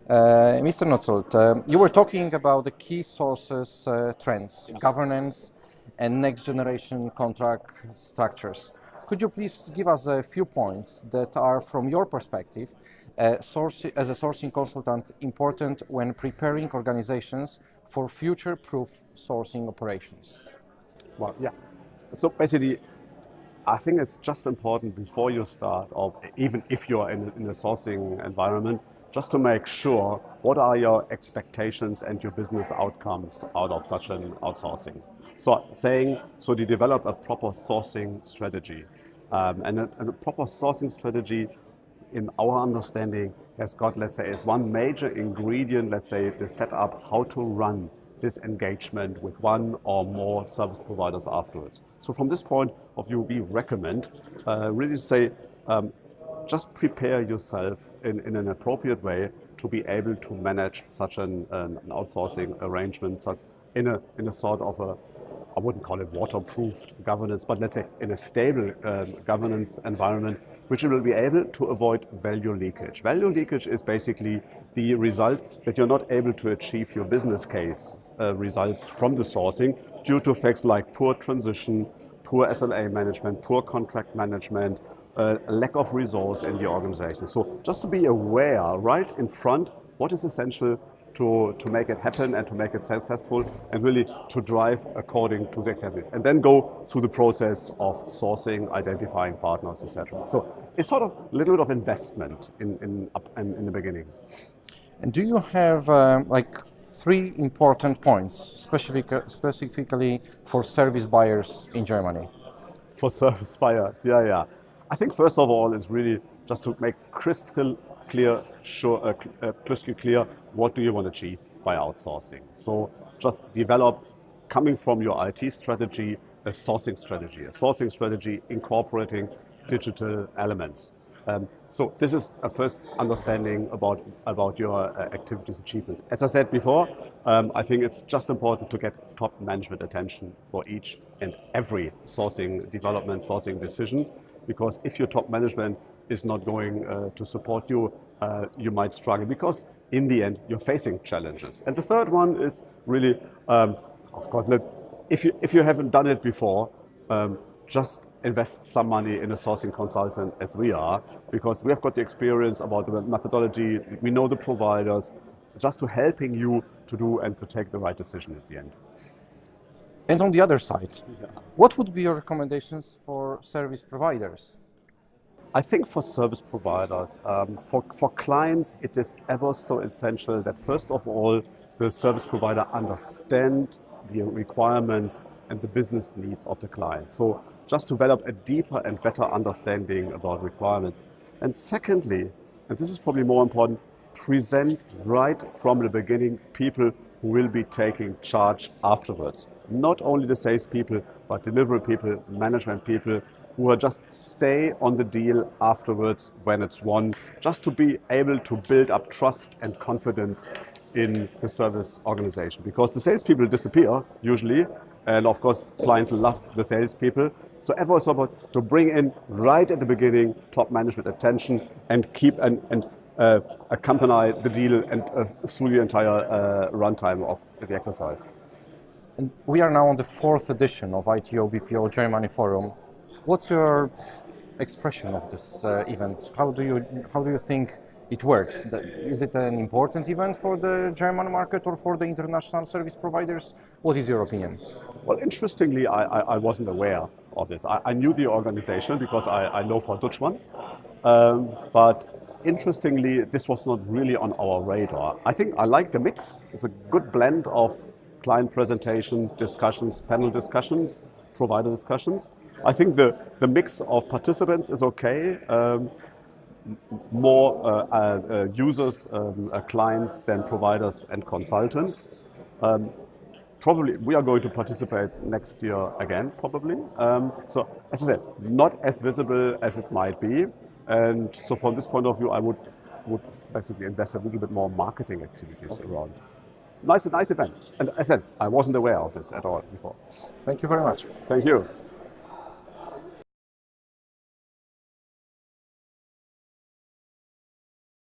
Mr. Nötzold, you were talking about the key sources, trends, governance, and next generation contract structures. Could you please give us a few points that are, from your perspective, as a sourcing consultant, important when preparing organizations for future-proof sourcing operations? Well, yeah. So basically, I think it's just important before you start, or even if you're in a sourcing environment, just to make sure what are your expectations and your business outcomes out of such an outsourcing. So to develop a proper sourcing strategy. And a proper sourcing strategy, in our understanding, has got, let's say, as one major ingredient, let's say, the setup, how to run this engagement with one or more service providers afterwards. So from this point of view, we recommend really say, just prepare yourself in an appropriate way to be able to manage such an outsourcing arrangement, such in a sort of a, I wouldn't call it waterproofed governance, but let's say in a stable governance environment, which will be able to avoid value leakage. Value leakage is basically the result that you're not able to achieve your business case results from the sourcing due to facts like poor transition, poor SLA management, poor contract management, lack of resource in the organization. So just to be aware right in front what is essential to make it happen and to make it successful, and really to drive according to the activity. And then go through the process of sourcing, identifying partners, etc. So it's sort of a little bit of investment in the beginning. And do you have like three important points specifically for service buyers in Germany? For service buyers, yeah. I think first of all is really just to make crystal clear what do you want to achieve by outsourcing. So just develop, coming from your IT strategy, a sourcing strategy incorporating digital elements. So this is a first understanding about your activities achievements. As I said before, I think it's just important to get top management attention for each and every sourcing development, sourcing decision, because if your top management is not going to support you, you might struggle, because in the end you're facing challenges. And the third one is really, of course, if you haven't done it before, just invest some money in a sourcing consultant as we are, because we have got the experience about the methodology, we know the providers, just to helping you to do and to take the right decision at the end. And on the other side, what would be your recommendations for service providers? I think for service providers, for clients, it is ever so essential that first of all, the service provider understand the requirements and the business needs of the client. So just develop a deeper and better understanding about requirements. And secondly, and this is probably more important, present right from the beginning people who will be taking charge afterwards. Not only the sales people, but delivery people, management people, who are just stay on the deal afterwards when it's won, just to be able to build up trust and confidence in the service organization. Because the salespeople disappear usually, and of course clients love the salespeople. So efforts about to bring in right at the beginning top management attention and keep and accompany the deal and through the entire runtime of the exercise. And we are now on the 4th edition of ITO&BPO Germany Forum. What's your expression of this event? How do you think it works? Is it an important event for the German market or for the international service providers? What is your opinion? Well, interestingly, I wasn't aware of this. I knew the organization because I know for Deutscher, but interestingly, this was not really on our radar. I think I like the mix. It's a good blend of client presentations, discussions, panel discussions, provider discussions. I think the mix of participants is okay. More users, clients than providers and consultants. Probably we are going to participate next year again, probably. So as I said, not as visible as it might be. And so from this point of view, I would basically invest a little bit more marketing activities around. Nice event. And as I said, I wasn't aware of this at all before. Thank you very much. Thank you.